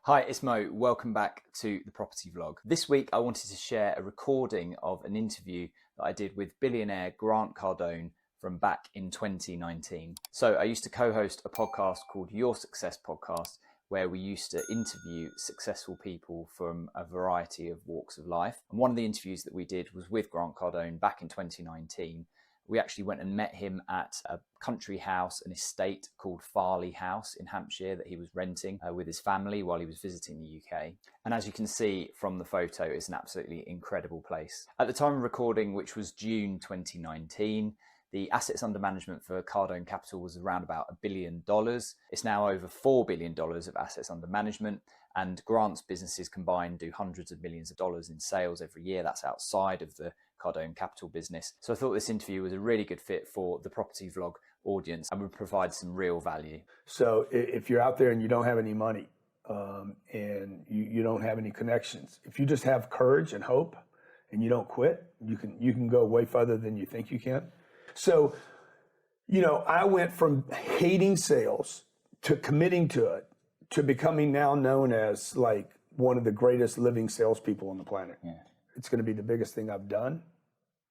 Hi, it's Mo. Welcome back to the Property Vlog. This week I wanted to share a recording of an interview that I did with billionaire Grant Cardone from back in 2019. So I used to co-host a podcast called Your Success Podcast, where we used to interview successful people from a variety of walks of life. And one of the interviews that we did was with Grant Cardone back in 2019. We actually went and met him at a country house, an estate called Farley House in Hampshire that he was renting with his family while he was visiting the UK. And as you can see from the photo, it's an absolutely incredible place. At the time of recording, which was June 2019, the assets under management for Cardone Capital was around about $1 billion. It's now over $4 billion of assets under management, and Grant's businesses combined do hundreds of millions of dollars in sales every year. That's outside of the Cardone Capital business. So I thought this interview was a really good fit for the Property Vlog audience and would provide some real value. So if you're out there and you don't have any money and you don't have any connections, if you just have courage and hope and you don't quit, you can go way further than you think you can. So, I went from hating sales to committing to it to becoming now known as like one of the greatest living salespeople on the planet. Yeah. It's going to be the biggest thing I've done,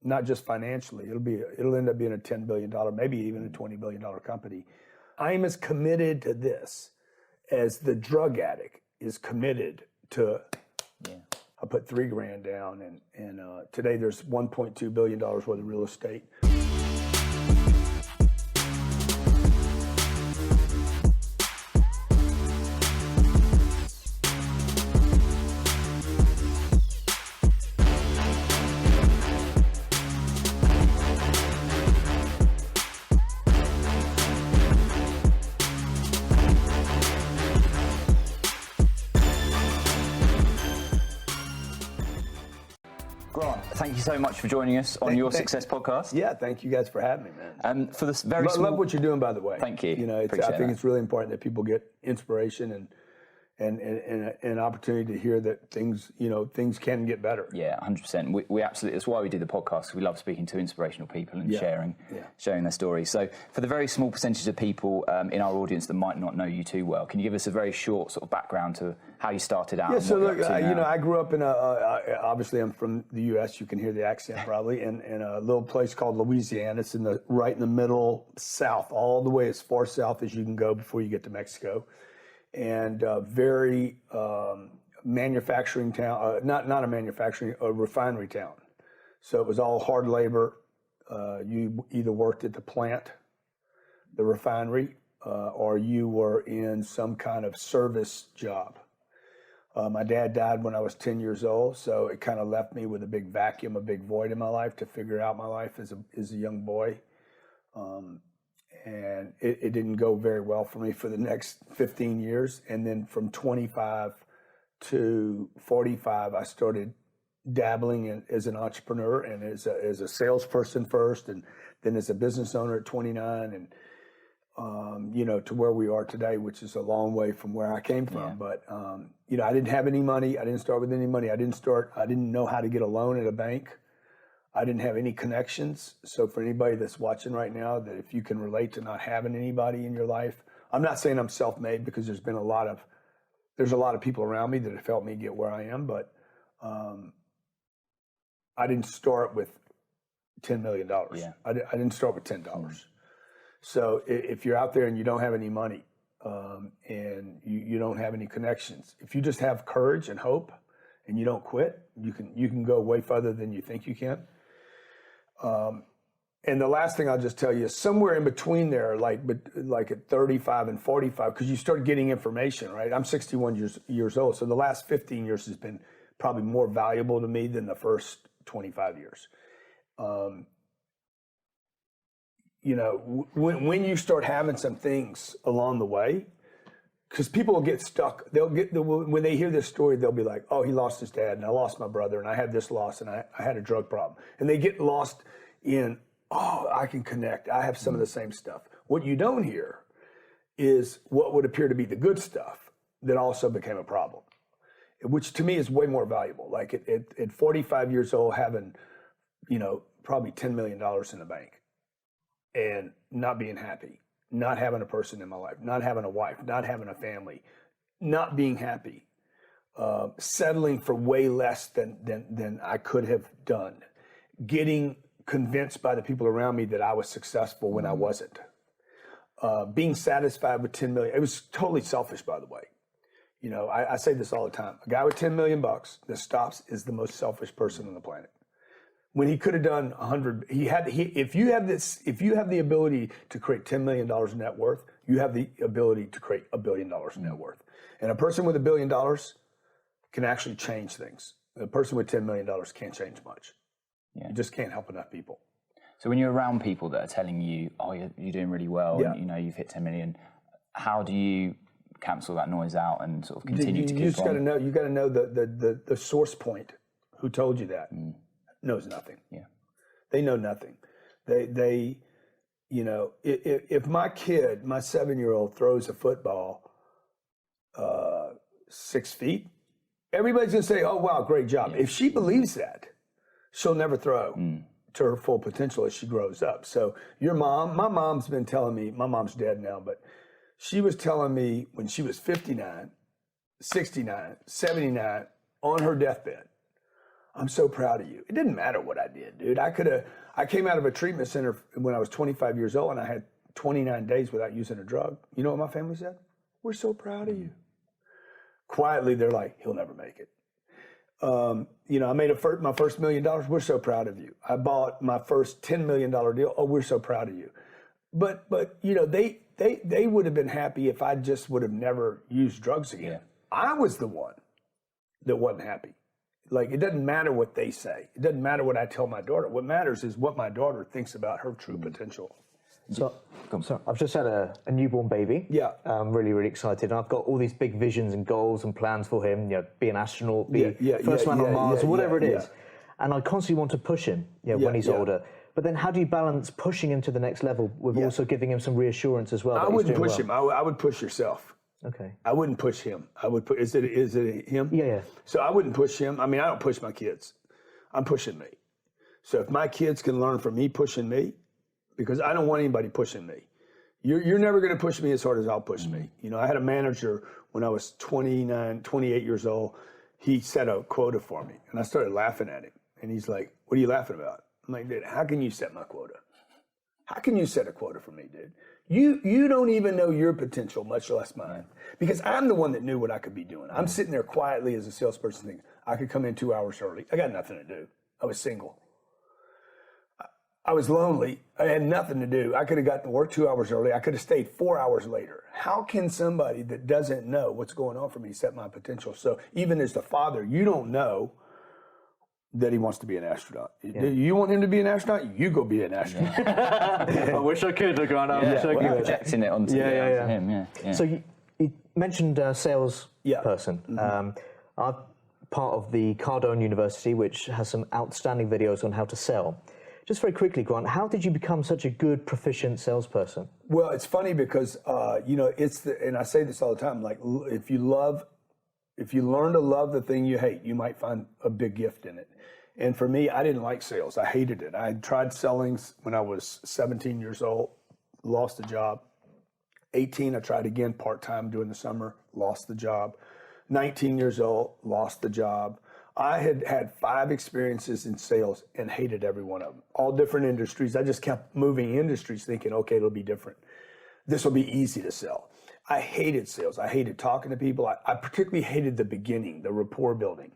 not just financially. It'll end up being a $10 billion, maybe even a $20 billion company. I am as committed to this as the drug addict is committed to. Yeah. I put $3,000 down, and today there's $1.2 billion worth of real estate. Grant, thank you so much for joining us on Your Success Podcast. Yeah, thank you guys for having me, man. For this very small... love what you're doing, by the way. Thank you. I think it's really important that people get inspiration and an opportunity to hear that things can get better. Yeah, 100%. We absolutely, that's why we do the podcast. We love speaking to inspirational people and sharing their stories. So for the very small percentage of people in our audience that might not know you too well, can you give us a very short sort of background to how you started out? Yeah, so look, I grew up in obviously I'm from the U.S., you can hear the accent probably, in a little place called Louisiana. It's right in the middle, south, all the way as far south as you can go before you get to Mexico. And very manufacturing town, not a manufacturing, a refinery town. So it was all hard labor. You either worked at the plant, the refinery, or you were in some kind of service job. My dad died when I was 10 years old, so it kind of left me with a big vacuum, a big void in my life to figure out my life as a young boy. And it didn't go very well for me for the next 15 years. And then from 25 to 45, I started dabbling as an entrepreneur and as a salesperson first, and then as a business owner at 29, and to where we are today, which is a long way from where I came from. Yeah. But I didn't have any money. I didn't start with any money. I didn't know how to get a loan at a bank. I didn't have any connections. So for anybody that's watching right now, that if you can relate to not having anybody in your life, I'm not saying I'm self-made, because there's a lot of people around me that have helped me get where I am, but I didn't start with $10 million. Yeah. I didn't start with $10. Mm-hmm. So if you're out there and you don't have any money and you don't have any connections, if you just have courage and hope and you don't quit, you can go way further than you think you can. And the last thing I'll just tell you is somewhere in between there, like at 35 and 45, because you start getting information, right? I'm 61 years old, so the last 15 years has been probably more valuable to me than the first 25 years. When you start having some things along the way, because people will get stuck. When they hear this story, they'll be like, oh, he lost his dad, and I lost my brother, and I had this loss, and I had a drug problem. And they get lost in, oh, I can connect. I have some of the same stuff. What you don't hear is what would appear to be the good stuff that also became a problem, which to me is way more valuable. Like at 45 years old, having, probably $10 million in the bank and not being happy, not having a person in my life, not having a wife, not having a family, not being happy, settling for way less than I could have done, getting convinced by the people around me that I was successful when I wasn't, being satisfied with 10 million. It was totally selfish, by the way. You know, I say this all the time. A guy with 10 million bucks that stops is the most selfish person on the planet. When he could have done 100, if you have the ability to create $10 million in net worth, you have the ability to create $1 billion in net worth. And a person with $1 billion can actually change things. A person with $10 million can't change much. Yeah. You just can't help enough people. So when you're around people that are telling you, oh, you're doing really well, Yeah. and, you know, you've hit 10 million, how do you cancel that noise out and sort of continue to keep on? You just got to know. You got to know the source point. Who told you that? Knows nothing. Yeah, they know nothing. They you know, if my kid, my 7-year-old, throws a football 6 feet, everybody's gonna say, "Oh wow, great job." Yeah. If she believes that, she'll never throw to her full potential as she grows up. So my mom's been telling me. My mom's dead now, but she was telling me when she was 59, 69, 79, on her deathbed, "I'm so proud of you." It didn't matter what I did, dude. I came out of a treatment center when I was 25 years old, and I had 29 days without using a drug. You know what my family said? "We're so proud of you." Quietly, they're like, "He'll never make it." You know, I made my first $1 million. "We're so proud of you." I bought my first $10 million deal. "Oh, we're so proud of you." But you know, they would have been happy if I just would have never used drugs again. Yeah. I was the one that wasn't happy. Like, it doesn't matter what they say. It doesn't matter what I tell my daughter. What matters is what my daughter thinks about her true potential. So I've just had a newborn baby. Yeah. I'm really, really excited. And I've got all these big visions and goals and plans for him. You know, be an astronaut, be first man on Mars, whatever it is. And I constantly want to push him, when he's older. But then how do you balance pushing him to the next level with also giving him some reassurance as well? I wouldn't push him. I would push yourself. Okay. I wouldn't push him. I would put. Is it him? Yeah. So I wouldn't push him. I mean, I don't push my kids. I'm pushing me. So if my kids can learn from me pushing me, because I don't want anybody pushing me. You're never going to push me as hard as I'll push me. You know, I had a manager when I was 29, 28 years old. He set a quota for me, and I started laughing at him. And he's like, "What are you laughing about?" I'm like, "Dude, how can you set my quota? How can you set a quota for me, dude? You don't even know your potential, much less mine. Because I'm the one that knew what I could be doing. I'm sitting there quietly as a salesperson thinking, I could come in 2 hours early. I got nothing to do. I was single. I was lonely. I had nothing to do. I could have gotten to work 2 hours early. I could have stayed 4 hours later. How can somebody that doesn't know what's going on for me set my potential?" So even as the father, you don't know that he wants to be an astronaut. Yeah. You want him to be an astronaut? You go be an astronaut. I wish I could, Grant. I wish I could. Projecting it onto him. Yeah. So you mentioned a sales person. I'm part of the Cardone University, which has some outstanding videos on how to sell. Just very quickly, Grant, how did you become such a good, proficient salesperson? Well, it's funny because, and I say this all the time, like, if you learn to love the thing you hate, you might find a big gift in it. And for me, I didn't like sales. I hated it. I had tried selling when I was 17 years old, lost the job. 18, I tried again part-time during the summer, lost the job. 19 years old, lost the job. I had had 5 experiences in sales and hated every one of them. All different industries. I just kept moving industries thinking, okay, it'll be different. This will be easy to sell. I hated sales. I hated talking to people. I particularly hated the beginning, the rapport building.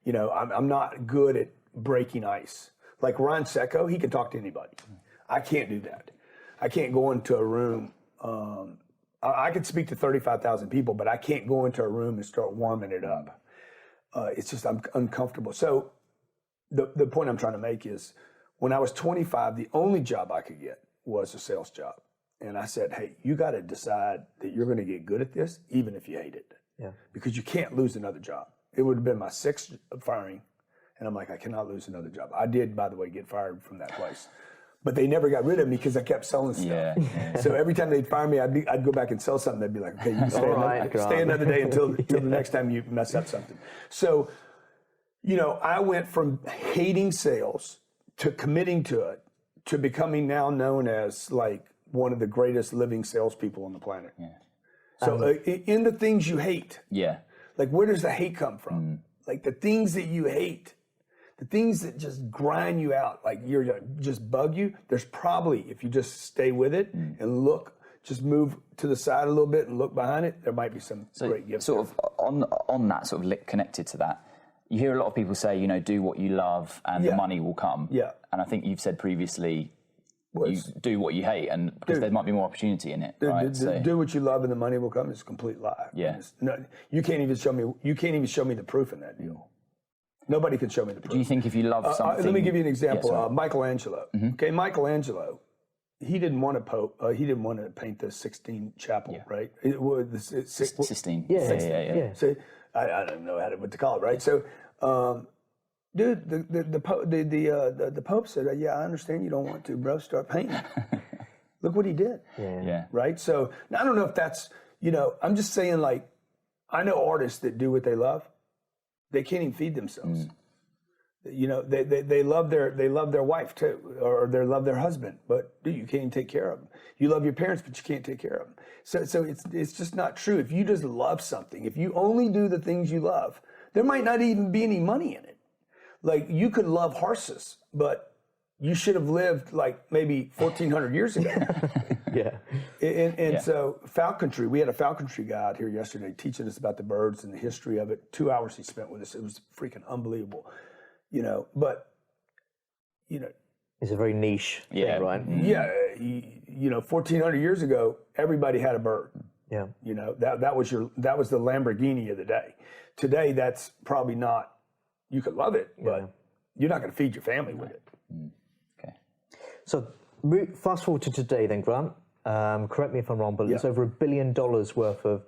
You know, I'm not good at breaking ice. Like Ron Secco, he can talk to anybody. I can't do that. I can't go into a room. I could speak to 35,000 people, but I can't go into a room and start warming it up. It's just, I'm uncomfortable. So the point I'm trying to make is when I was 25, the only job I could get was a sales job. And I said, hey, you got to decide that you're going to get good at this, even if you hate it. Yeah. Because you can't lose another job. It would have been my 6th firing. And I'm like, I cannot lose another job. I did, by the way, get fired from that place. But they never got rid of me because I kept selling stuff. Yeah. So every time they'd fire me, I'd go back and sell something. They'd be like, okay, you can stay another day until the next time you mess up something. So, you know, I went from hating sales to committing to it to becoming now known as like one of the greatest living salespeople on the planet. Yeah. So in the things you hate, Yeah. like where does the hate come from? Like the things that you hate, the things that just grind you out, like just bug you. There's probably, if you just stay with it and look, just move to the side a little bit and look behind it, there might be some great gifts. Sort of on that, sort of connected to that, you hear a lot of people say, you know, do what you love and the money will come. Yeah. And I think you've said previously, you do what you hate, and because there might be more opportunity in it, right? Do what you love and the money will come. It's a complete lie. Yeah. You can't even show me the proof in that deal. Nobody can show me the proof. Do you think if you love something? Let me give you an example. Michelangelo. Okay, Michelangelo. He didn't want to paint the Sistine Chapel, right? It was the Sistine. Yeah. So I don't know what to call it, right? So, dude, the Pope said, "Yeah, I understand you don't want to, bro. Start painting." Look what he did. Yeah. Right. So now, I don't know if that's, you know, I'm just saying, like, I know artists that do what they love. They can't even feed themselves. You know, they love their wife too, or they love their husband, but dude, you can't even take care of them. You love your parents, but you can't take care of them. So it's just not true. If you just love something, if you only do the things you love, there might not even be any money in it. Like, you could love horses, but you should have lived like maybe 1,400 years ago. So falconry, we had a falconry guy out here yesterday teaching us about the birds and the history of it. 2 hours he spent with us. It was freaking unbelievable. You know, but, you know. It's a very niche thing, right? Yeah, you know, 1,400 years ago, everybody had a bird. Yeah. You know, that was the Lamborghini of the day. Today, that's probably not, you could love it, but you're not going to feed your family with it. Okay. So fast forward to today then, Grant. Correct me if I'm wrong, but it's over $1 billion worth of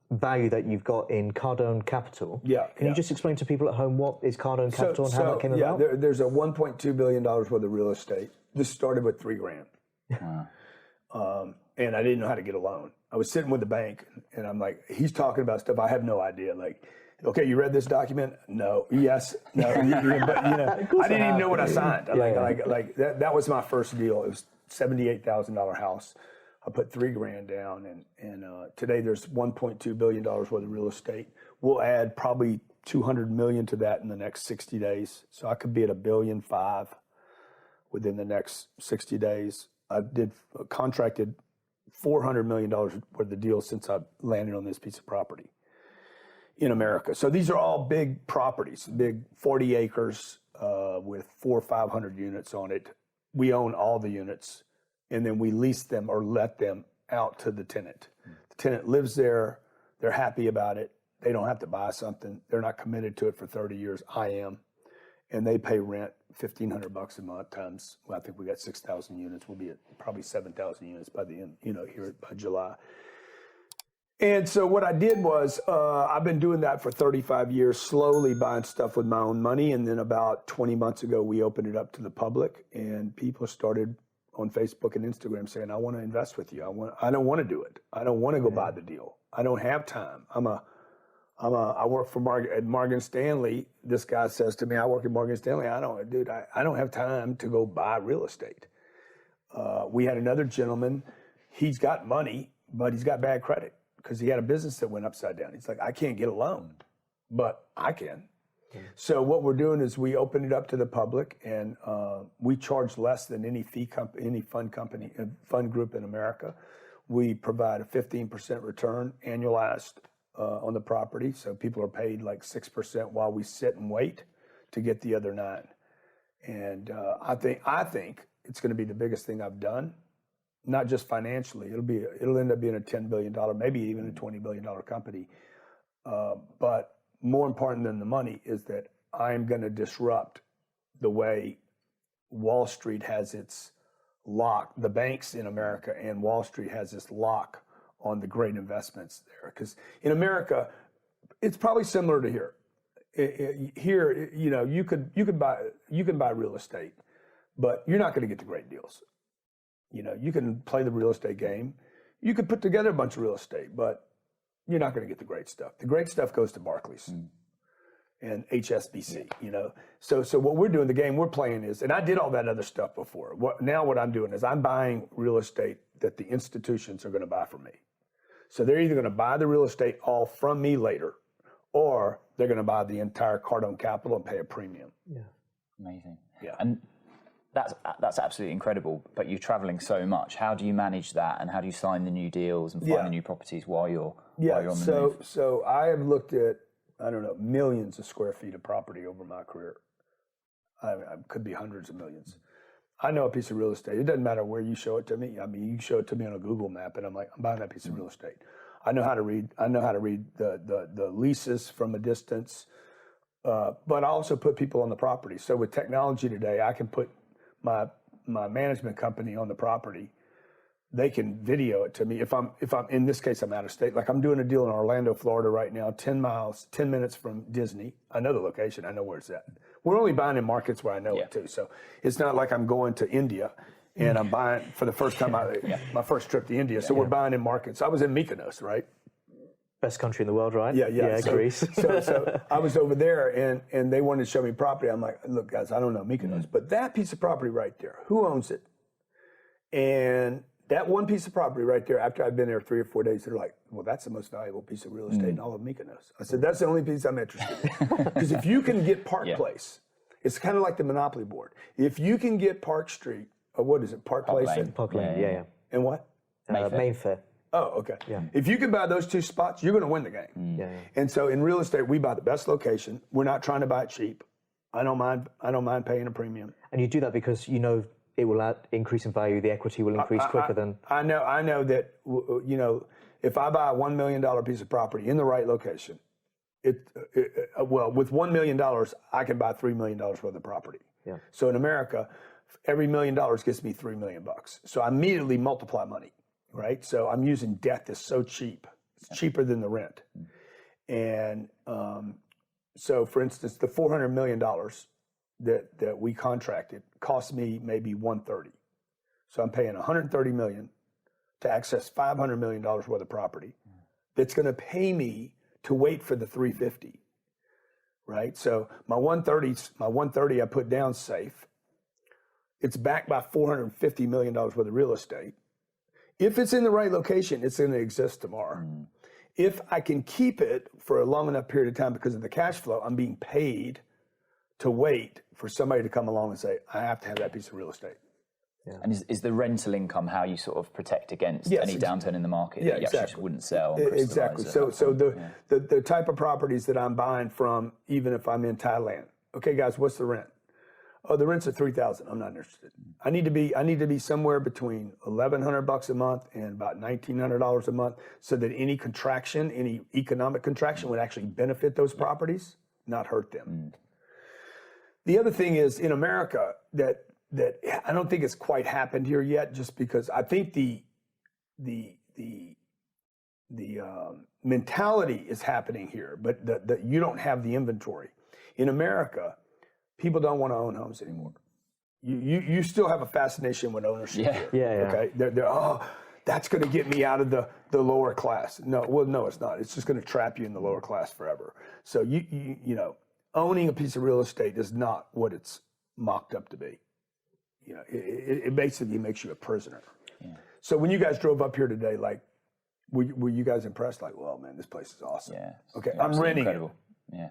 value that you've got in Cardone Capital. Can you just explain to people at home what is Cardone Capital and how that came about? There's a $1.2 billion worth of real estate. This started with $3,000. And I didn't know how to get a loan. I was sitting with the bank and I'm like, he's talking about stuff I have no idea. Like, okay, you read this document? No. Yes. No. But, you know, I didn't even know what I signed. Like that was my first deal. It was $78,000 house. I put $3,000 down, and today there's $1.2 billion worth of real estate. We'll add probably $200 million to that in the next 60 days. So I could be at $1.5 billion within the next 60 days. I contracted $400 million worth of deals since I landed on this piece of property in America. So these are all big properties, big 40 acres with 400 or 500 units on it. We own all the units. And then we lease them or let them out to the tenant. The tenant lives there. They're happy about it. They don't have to buy something. They're not committed to it for 30 years. I am. And they pay rent $1,500 a month times, well, I think we got 6,000 units. We'll be at probably 7,000 units by the end, you know, here by July. And so what I did was, I've been doing that for 35 years, slowly buying stuff with my own money. And then about 20 months ago, we opened it up to the public, and people started on Facebook and Instagram saying, I want to invest with you. I don't want to do it. I don't want to go buy the deal. I don't have time. I work for at Morgan Stanley. This guy says to me, I work at Morgan Stanley. I don't have time to go buy real estate. We had another gentleman, he's got money, but he's got bad credit because he had a business that went upside down. He's like, I can't get a loan, but I can. So what we're doing is we open it up to the public, and we charge less than any fund group in America. We provide a 15% return annualized on the property, so people are paid like 6% while we sit and wait to get the other 9%. And I think it's going to be the biggest thing I've done, not just financially. It'll end up being a $10 billion, maybe even a $20 billion company, but more important than the money is that I'm going to disrupt the way Wall Street has its lock, the banks in America and Wall Street has this lock on the great investments there. Because in America, it's probably similar to here. Here, you know, you can buy real estate, but you're not going to get the great deals. You know, you can play the real estate game. You could put together a bunch of real estate, but you're not going to get the great stuff. The great stuff goes to Barclays and HSBC, you know. So what we're doing, the game we're playing is, and I did all that other stuff before. What I'm doing is I'm buying real estate that the institutions are going to buy from me. So they're either going to buy the real estate all from me later, or they're going to buy the entire Cardone Capital and pay a premium. Yeah. Amazing. Yeah. And that's absolutely incredible, but you're traveling so much. How do you manage that, and how do you sign the new deals and find the new properties while you're on the move? So I have looked at, I don't know, millions of square feet of property over my career. I could be hundreds of millions. I know a piece of real estate. It doesn't matter where you show it to me. I mean, you can show it to me on a Google map, and I'm like, I'm buying that piece of real estate. I know how to read. I know how to read the leases from a distance. But I also put people on the property. So with technology today, I can put my management company on the property. They can video it to me. If I'm in this case, I'm out of state. Like I'm doing a deal in Orlando, Florida right now, 10 minutes from Disney. I know the location. I know where it's at. We're only buying in markets where I know it too. So it's not like I'm going to India and I'm buying for the first time, my first trip to India. So we're buying in markets. I was in Mykonos, right? Best country in the world, right? Yeah, Greece. So I was over there, and they wanted to show me property. I'm like, look, guys, I don't know Mykonos, but that piece of property right there, who owns it? And that one piece of property right there, after I'd been there 3 or 4 days, they're like, well, that's the most valuable piece of real estate in all of Mykonos. I said, that's the only piece I'm interested in. Because if you can get Park Place, it's kind of like the Monopoly board. If you can get Park Street, or what is it, Park Place? Park Lane, yeah. And what? Mayfair. Oh, okay. Yeah. If you can buy those two spots, you're going to win the game. Yeah. And so in real estate, we buy the best location. We're not trying to buy it cheap. I don't mind paying a premium. And you do that because you know it will increase in value. The equity will increase quicker than. I know that if I buy a $1 million piece of property in the right location, with $1 million, I can buy $3 million worth of property. Yeah. So in America, every $1 million gets me $3 million. So I immediately multiply money. Right, so I'm using debt that's so cheap; it's cheaper than the rent. And so, for instance, the $400 million that we contracted cost me maybe $130. So I'm paying $130 million to access $500 million worth of property. That's going to pay me to wait for the $350. Right, so my $130 I put down safe. It's backed by $450 million worth of real estate. If it's in the right location, it's going to exist tomorrow. If I can keep it for a long enough period of time because of the cash flow, I'm being paid to wait for somebody to come along and say, I have to have that piece of real estate. Yeah. And is the rental income how you sort of protect against any downturn in the market that you actually just wouldn't sell? Exactly. So the type of properties that I'm buying from, even if I'm in Thailand, okay, guys, what's the rent? Oh, the rent's at $3,000. I'm not interested. I need to be somewhere between $1,100 a month and about $1,900 a month, so that any economic contraction would actually benefit those properties, not hurt them. The other thing is in America that I don't think it's quite happened here yet, just because I think the mentality is happening here, but you don't have the inventory. In America, people don't want to own homes anymore. You still have a fascination with ownership here. Yeah. Okay. They're that's going to get me out of the lower class. No, it's not. It's just going to trap you in the lower class forever. So you know, owning a piece of real estate is not what it's mocked up to be. You know, it basically makes you a prisoner. Yeah. So when you guys drove up here today, like, were you guys impressed? Like, well, man, this place is awesome. Yeah. Okay, I'm renting incredible. it.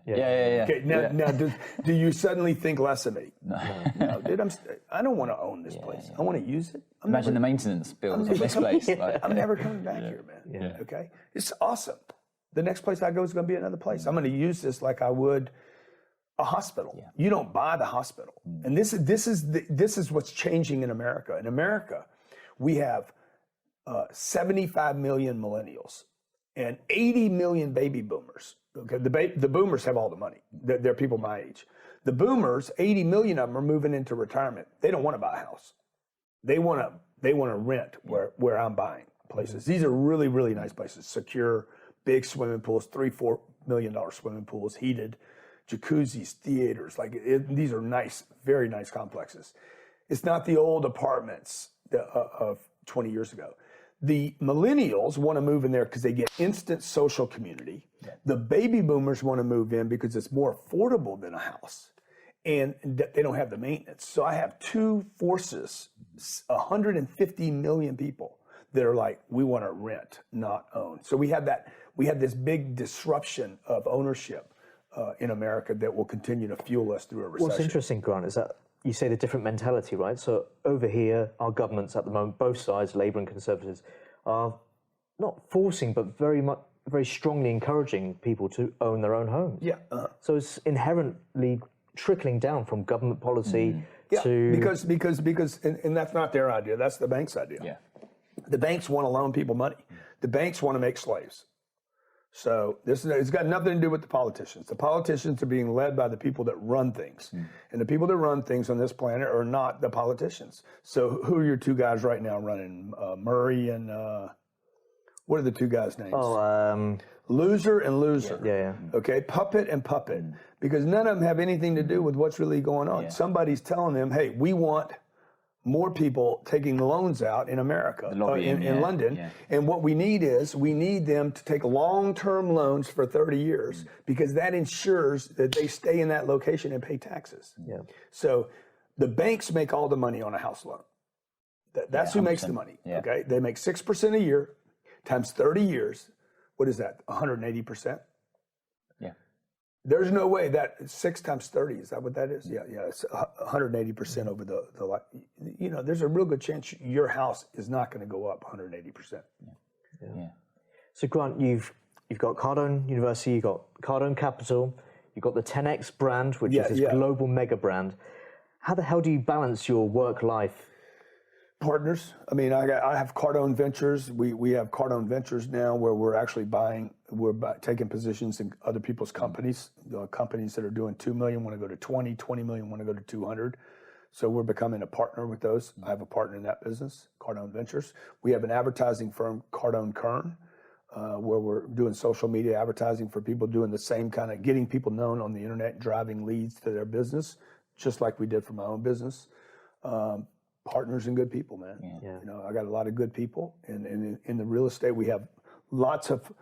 Yeah. Okay, now do you suddenly think less of me? No, dude, I don't want to own this place. I want to use it. Imagine the maintenance bills of this place. I'm never coming back here, man. Okay, it's awesome. The next place I go is going to be another place. I'm going to use this like I would a hospital. Yeah. You don't buy the hospital, and this is what's changing in America. In America, we have 75 million millennials and 80 million baby boomers. Okay, the boomers have all the money. They're people my age. The boomers, 80 million of them are moving into retirement. They don't want to buy a house. They want to rent where I'm buying places. These are really, really nice places. Secure, big swimming pools, $3-4 million swimming pools, heated, jacuzzis, theaters. These are nice, very nice complexes. It's not the old apartments of 20 years ago. The millennials want to move in there because they get instant social community. Yeah. The baby boomers want to move in because it's more affordable than a house, and they don't have the maintenance. So I have two forces, 150 million people that are like, we want to rent, not own. So we had this big disruption of ownership in America that will continue to fuel us through a recession. What's interesting, Grant, is that you say the different mentality, right? So over here, our governments at the moment, both sides, Labour and Conservatives, are not forcing, but very strongly encouraging people to own their own homes. Yeah. So it's inherently trickling down from government policy to... Because and that's not their idea, that's the bank's idea. Yeah. The banks want to loan people money. The banks want to make slaves. So it's got nothing to do with the politicians. The politicians are being led by the people that run things. And the people that run things on this planet are not the politicians. So who are your two guys right now running? Murray and, what are the two guys' names? Loser and Loser. Yeah. Okay, Puppet and Puppet. Because none of them have anything to do with what's really going on. Somebody's telling them, hey, we want more people taking loans out in America, in London. Yeah. And what we need them to take long-term loans for 30 years because that ensures that they stay in that location and pay taxes. Yeah. So the banks make all the money on a house loan. That's who makes the money, okay? They make 6% a year times 30 years. What is that, 180%? Yeah. There's no way that 6 times 30, is that what that is? Yeah, it's 180% over the there's a real good chance your house is not going to go up 180%. Yeah. So Grant, you've got Cardone University, you've got Cardone Capital, you've got the 10X brand, which is this global mega brand. How the hell do you balance your work life? Partners. I mean, I have Cardone Ventures. We have Cardone Ventures now where we're actually taking positions in other people's companies. Companies that are doing 2 million want to go to 20 million want to go to 200. So we're becoming a partner with those. I have a partner in that business, Cardone Ventures. We have an advertising firm, Cardone Kern, where we're doing social media advertising for people doing the same kind of getting people known on the internet, driving leads to their business, just like we did for my own business. Partners and good people, man. Yeah. I got a lot of good people, and in the real estate, we have lots of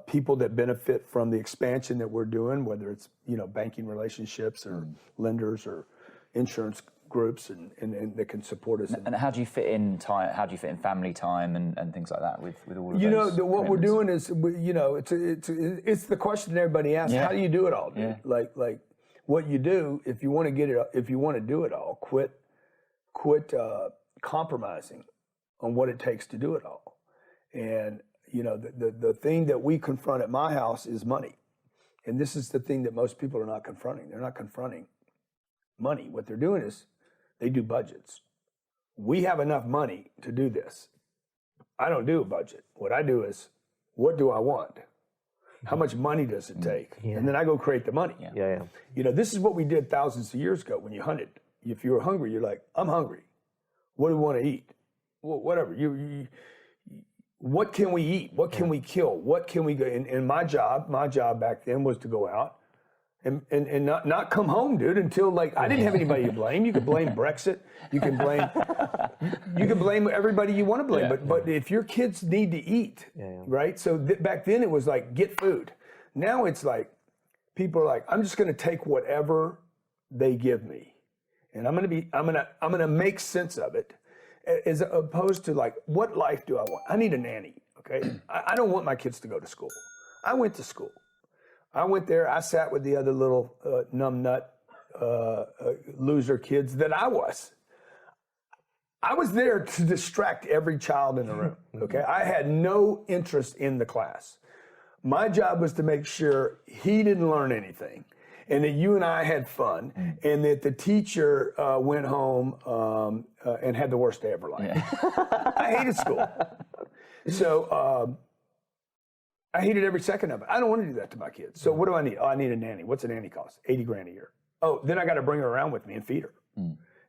people that benefit from the expansion that we're doing, whether it's banking relationships or lenders or insurance groups, and that can support us. And how do you fit in time? How do you fit in family time and things like that with all of those? What we're doing is it's the question that everybody asks. How do you do it all, dude? Like what you do if you want to do it all, quit compromising on what it takes to do it all. And the thing that we confront at my house is money. And this is the thing that most people are not confronting. They're not confronting money. What they're doing is they do budgets. We have enough money to do this. I don't do a budget. What I do is, what do I want? How much money does it take? And then I go create the money. This is what we did thousands of years ago when you hunted. If you were hungry, you're like, I'm hungry. What do we want to eat? Well, whatever. What can we eat? What can we kill? What can we go? And my job back then was to go out and not come home, dude, until I didn't have anybody to blame. You could blame Brexit. You can blame everybody you want to blame. But if your kids need to eat, right? So back then it was like, get food. Now it's like, people are like, I'm just going to take whatever they give me. And I'm going to make sense of it, as opposed to what life do I want? I need a nanny, okay? I don't want my kids to go to school. I went to school. I went there. I sat with the other little numbnut loser kids that I was. I was there to distract every child in the room, okay? I had no interest in the class. My job was to make sure he didn't learn anything, and that you and I had fun, and that the teacher went home and had the worst day of her life. I hated school. So I hated every second of it. I don't want to do that to my kids. So what do I need? Oh, I need a nanny. What's a nanny cost? $80,000 a year. Oh, then I got to bring her around with me and feed her.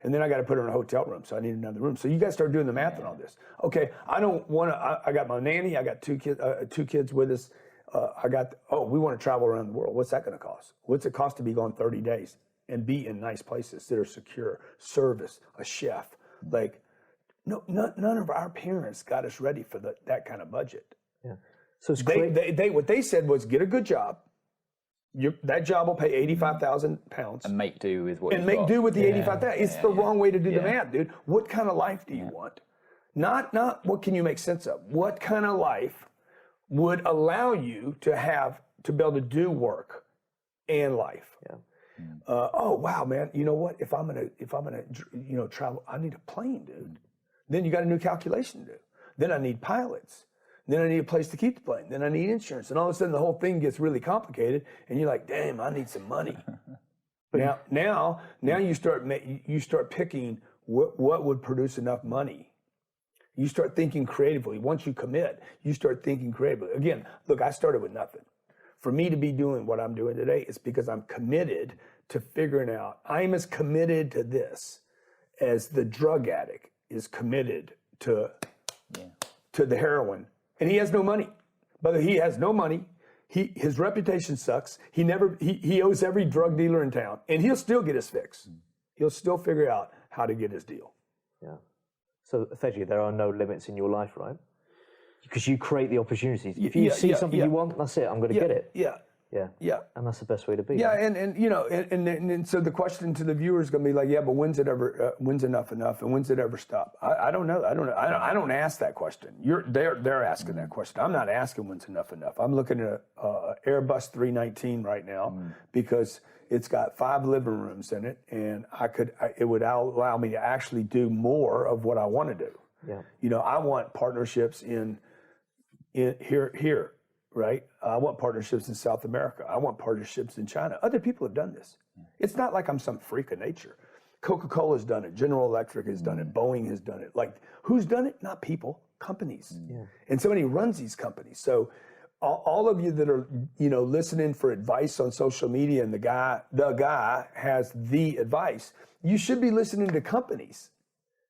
And then I got to put her in a hotel room, so I need another room. So you guys start doing the math on all this. Okay, I don't want to, I got my nanny, I got two kids with us. We want to travel around the world. What's that going to cost? What's it cost to be gone 30 days and be in nice places that are secure? Service, a chef. None of our parents got us ready for that kind of budget. Yeah. So it's what they said was, get a good job. That job will pay £85,000 and make do with what and make do with the 85,000. It's the wrong way to do the math, dude. What kind of life do you want? Not what can you make sense of. What kind of life would allow you to be able to do work and life? Yeah. Oh wow, man! You know what? If I'm gonna travel, I need a plane, dude. Then you got a new calculation to do. Then I need pilots. Then I need a place to keep the plane. Then I need insurance. And all of a sudden the whole thing gets really complicated. And you're like, damn, I need some money. now you start picking what would produce enough money. You start thinking creatively. Once you commit, you start thinking creatively. Again, look, I started with nothing. For me to be doing what I'm doing today is because I'm committed to figuring out. I'm as committed to this as the drug addict is committed to the heroin. And he has no money. But he has no money. His reputation sucks. He owes every drug dealer in town, and he'll still get his fix. He'll still figure out how to get his deal. Yeah. So effectively, there are no limits in your life, right? Because you create the opportunities. If you see something you want, that's it. I'm going to get it. Yeah. And that's the best way to be. Yeah, and so the question to the viewer is going to be like, yeah, but when's enough enough, and when's it ever stop? I don't know. I don't ask that question. They're asking that question. I'm not asking when's enough enough. I'm looking at a Airbus 319 right now because it's got 5 living rooms in it, and it would allow me to actually do more of what I want to do. Yeah. I want partnerships in here. Right? I want partnerships in South America. I want partnerships in China. Other people have done this. It's not like I'm some freak of nature. Coca-Cola's done it. General Electric has done it. Boeing has done it. Like, who's done it? Not people, companies. Yeah. And somebody runs these companies. So all of you that are, listening for advice on social media and the guy has the advice, you should be listening to companies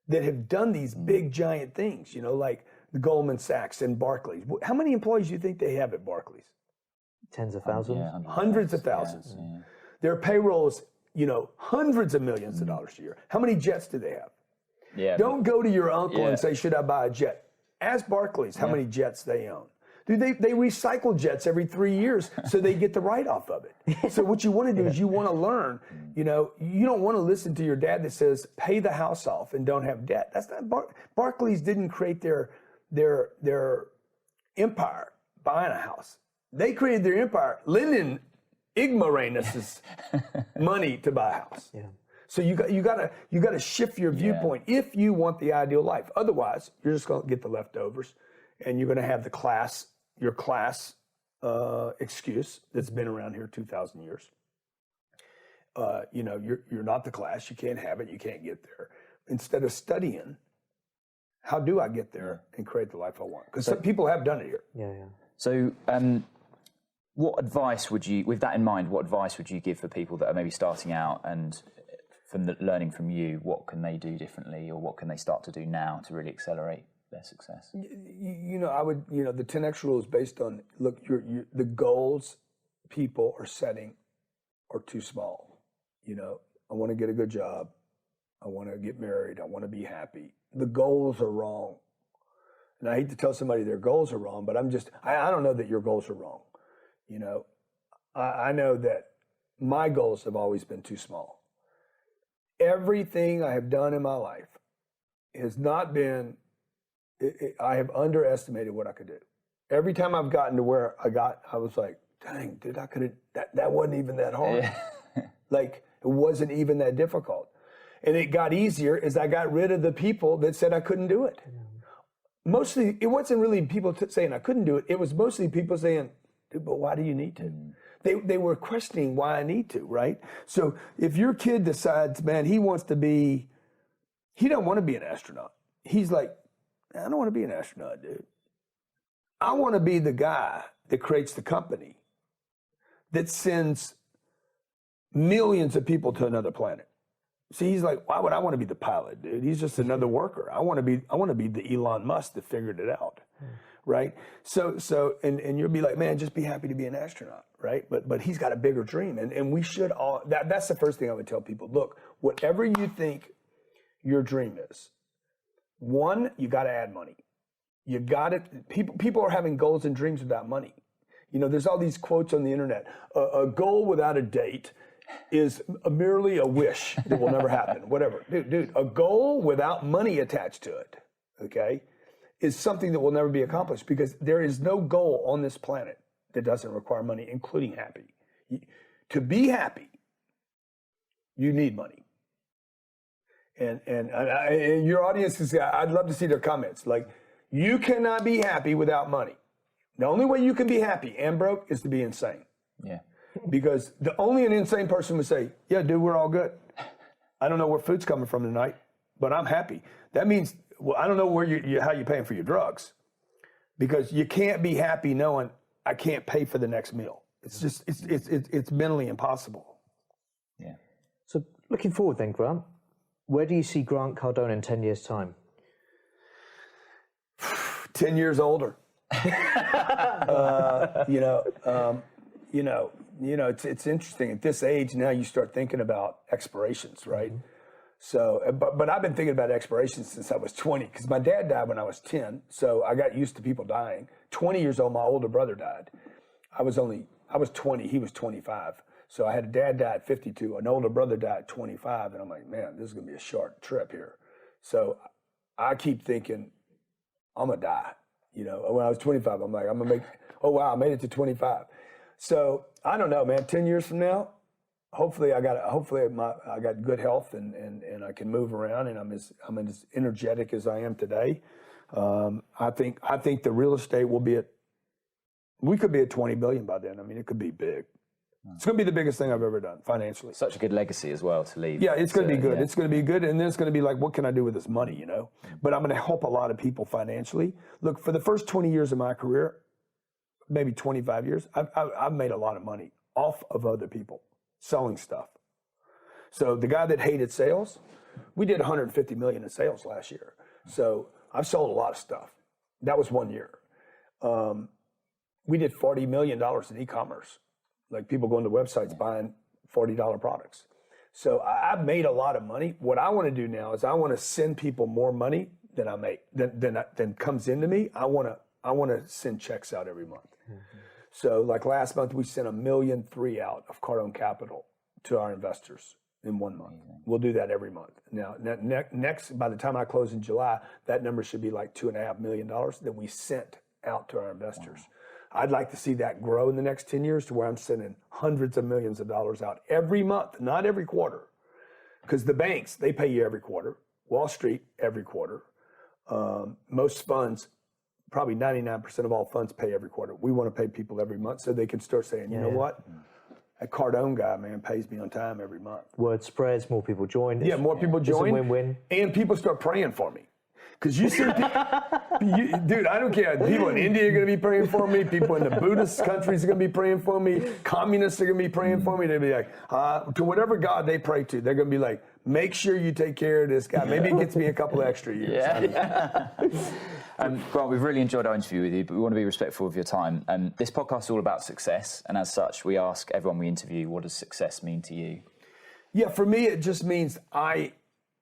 that have done these big, giant things, like the Goldman Sachs and Barclays. How many employees do you think they have at Barclays? Tens of thousands? Hundreds of thousands. Yeah. Their payroll is, hundreds of millions of dollars a year. How many jets do they have? Yeah. Don't go to your uncle and say, should I buy a jet? Ask Barclays how many jets they own. Dude, they recycle jets every 3 years so they get the write-off of it. So what you want to do is you want to learn, you don't want to listen to your dad that says, pay the house off and don't have debt. That's not, Barclays didn't create their empire buying a house. They created their empire lending ignoramus money to buy a house. Yeah. So you got to shift your viewpoint if you want the ideal life. Otherwise, you're just going to get the leftovers, and you're going to have your class excuse that's been around here 2,000 years. You're not the class. You can't have it. You can't get there. Instead of studying, how do I get there and create the life I want? Because some people have done it here. Yeah. So, what advice would you, with that in mind, what advice would you give for people that are maybe starting out, and from learning from you, what can they do differently, or what can they start to do now to really accelerate their success? I would, the 10X rule is based on, look, the goals people are setting are too small. I want to get a good job. I want to get married. I want to be happy. The goals are wrong. And I hate to tell somebody their goals are wrong, but I don't know that your goals are wrong. I know that my goals have always been too small. Everything I have done in my life has not been, I have underestimated what I could do. Every time I've gotten to where I was like, dang, dude, that wasn't even that hard. Like, it wasn't even that difficult. And it got easier as I got rid of the people that said I couldn't do it. Mostly, it wasn't really people saying I couldn't do it. It was mostly people saying, dude, but why do you need to? They were questioning why I need to, right? So if your kid decides, man, he don't want to be an astronaut. He's like, I don't want to be an astronaut, dude. I want to be the guy that creates the company that sends millions of people to another planet. See, he's like, why would I want to be the pilot, dude? He's just another worker. I want to be the Elon Musk that figured it out, right? So, and you'll be like, man, just be happy to be an astronaut, right? But he's got a bigger dream, and we should all. That's the first thing I would tell people. Look, whatever you think your dream is, one, you got to add money. You got it. People are having goals and dreams without money. There's all these quotes on the internet. A goal without a date is merely a wish that will never happen. Whatever, dude. A goal without money attached to it. okay, is something that will never be accomplished because there is no goal on this planet that doesn't require money, including happy. To be happy, you need money. And your audience is, I'd love to see their comments. Like, you cannot be happy without money. The only way you can be happy and broke is to be insane. Yeah. Because only an insane person would say, yeah, dude, we're all good. I don't know where food's coming from tonight, but I'm happy. That means, well, I don't know where how you're paying for your drugs. Because you can't be happy knowing I can't pay for the next meal. It's just, it's mentally impossible. Yeah. So looking forward then, Grant, where do you see Grant Cardone in 10 years' time? 10 years older. It's interesting. At this age now, you start thinking about expirations, right? Mm-hmm. So, but I've been thinking about expirations since I was 20, because my dad died when I was 10. So I got used to people dying. 20 years old, my older brother died. I was 20, he was 25. So I had a dad die at 52, an older brother died at 25, and I'm like, man, this is gonna be a short trip here. So I keep thinking, I'm gonna die. When I was 25, I'm like, I'm gonna oh wow, I made it to 25. So I don't know, man, 10 years from now, hopefully I got good health and I can move around and I'm as energetic as I am today. I think the real estate we could be at 20 billion by then. I mean, it could be big. It's going to be the biggest thing I've ever done financially. Such a good legacy as well to leave. Yeah, it's going to be good. Yeah. It's going to be good. And then it's going to be like, what can I do with this money, But I'm going to help a lot of people financially. Look, for the first 20 years of my career, maybe 25 years, I've made a lot of money off of other people selling stuff. So the guy that hated sales, we did 150 million in sales last year. So I've sold a lot of stuff. That was 1 year. We did $40 million in e-commerce. Like people going to websites buying $40 products. So I've made a lot of money. What I want to do now is I want to send people more money than I make, than comes into me. I want to send checks out every month. Mm-hmm. So like last month, we sent $1.3 million out of Cardone Capital to our investors in 1 month. Mm-hmm. We'll do that every month. Now, next, by the time I close in July, that number should be like $2.5 million that we sent out to our investors. Wow. I'd like to see that grow in the next 10 years to where I'm sending hundreds of millions of dollars out every month, not every quarter. Because the banks, they pay you every quarter. Wall Street, every quarter. Most funds, probably 99% of all funds pay every quarter. We want to pay people every month so they can start saying, you know what? That Cardone guy, man, pays me on time every month. Word spreads, more people join. Yeah, more people join. It's a win-win. And people start praying for me. Because you see, dude, I don't care. People in India are going to be praying for me. People in the Buddhist countries are going to be praying for me. Communists are going to be praying for me. They'll be like, to whatever God they pray to, they're going to be like, make sure you take care of this guy. Maybe it gets me a couple extra years. Yeah. Grant, we've really enjoyed our interview with you, but we want to be respectful of your time. This podcast is all about success, and as such, we ask everyone we interview, what does success mean to you? Yeah, for me, it just means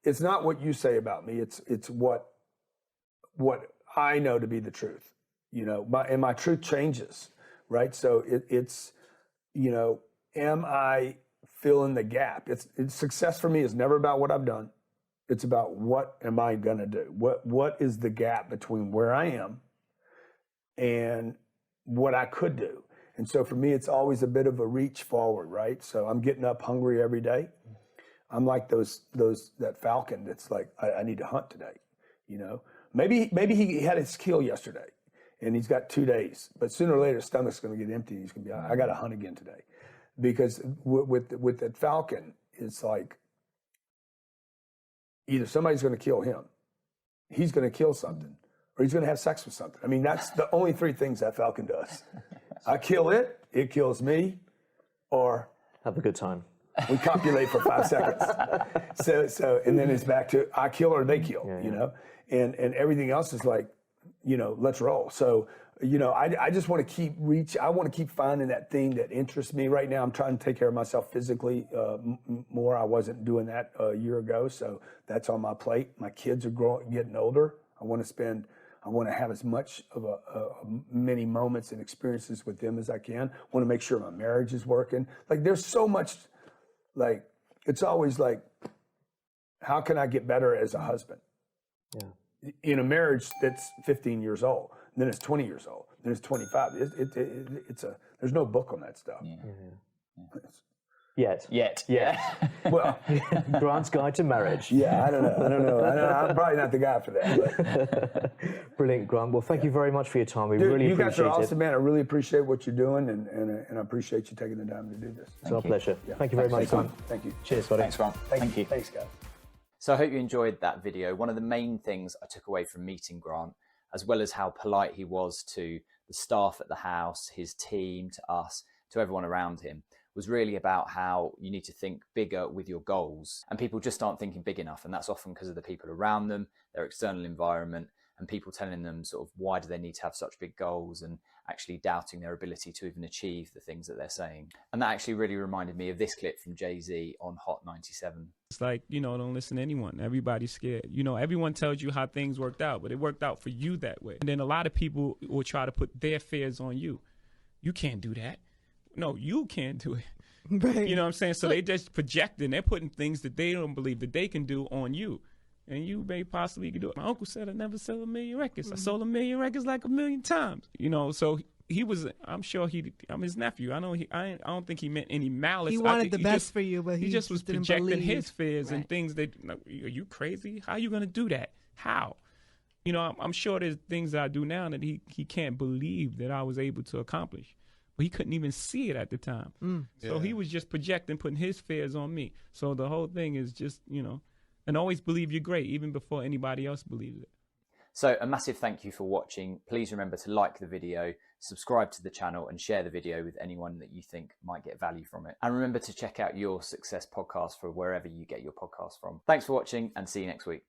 it's not what you say about me. It's what I know to be the truth, and my truth changes, right? So it's, am I filling the gap? It's success for me is never about what I've done. It's about what am I going to do? What is the gap between where I am and what I could do? And so for me, it's always a bit of a reach forward, right? So I'm getting up hungry every day. I'm like that falcon that's like, I need to hunt today, Maybe he had his kill yesterday and he's got 2 days, but sooner or later his stomach's going to get empty and he's going to be, I got to hunt again today. Because with that falcon, it's like either somebody's going to kill him, he's going to kill something, or he's going to have sex with something. I mean, that's the only 3 things that falcon does. I kill it, it kills me, or have a good time. We copulate for 5 seconds. So and then it's back to I kill or they kill, And everything else is like, let's roll. So, I just want to I want to keep finding that thing that interests me. Right now, I'm trying to take care of myself physically more. I wasn't doing that a year ago, so that's on my plate. My kids are getting older. I want to have as much of many moments and experiences with them as I can. I want to make sure my marriage is working. Like, there's so much, it's always like, how can I get better as a husband? Yeah. in a marriage that's 15 years old, then it's 20 years old, then it's 25. There's no book on that stuff. Yet. Well, Grant's Guide to Marriage. yeah, I don't know. I'm probably not the guy for that. But. Brilliant, Grant. Well, thank you very much for your time. We really you appreciate guys are it. awesome, man. I really appreciate what you're doing, and I appreciate you taking the time to do this. It's our pleasure. Yeah. Thank you very much, Grant. Thank you. Cheers, buddy. Thanks, Grant. Thank you. Thanks, guys. So I hope you enjoyed that video. One of the main things I took away from meeting Grant, as well as how polite he was to the staff at the house, his team, to us, to everyone around him, was really about how you need to think bigger with your goals. And people just aren't thinking big enough. And that's often because of the people around them, their external environment, and people telling them sort of why do they need to have such big goals, and actually doubting their ability to even achieve the things that they're saying. And that actually really reminded me of this clip from Jay-Z on Hot 97. It's like, don't listen to anyone. Everybody's scared. Everyone tells you how things worked out, but it worked out for you that way. And then a lot of people will try to put their fears on you. You can't do that. No, you can't do it. Right. You know what I'm saying? So they just projecting. They're putting things that they don't believe that they can do on you. And you may possibly can do it. My uncle said I never sell 1 million records. I sold 1 million records like 1 million times. So he was, I'm sure I'm his nephew. I don't think he meant any malice. He wanted the best for you, but he just was projecting his fears right. and things that, are you crazy? How are you going to do that? How? I'm sure there's things that I do now that he can't believe that I was able to accomplish. But he couldn't even see it at the time. So he was just projecting, putting his fears on me. So the whole thing is just, and always believe you're great, even before anybody else believes it. So a massive thank you for watching. Please remember to like the video, subscribe to the channel, and share the video with anyone that you think might get value from it. And remember to check out Your Success Podcast for wherever you get your podcast from. Thanks for watching, and see you next week.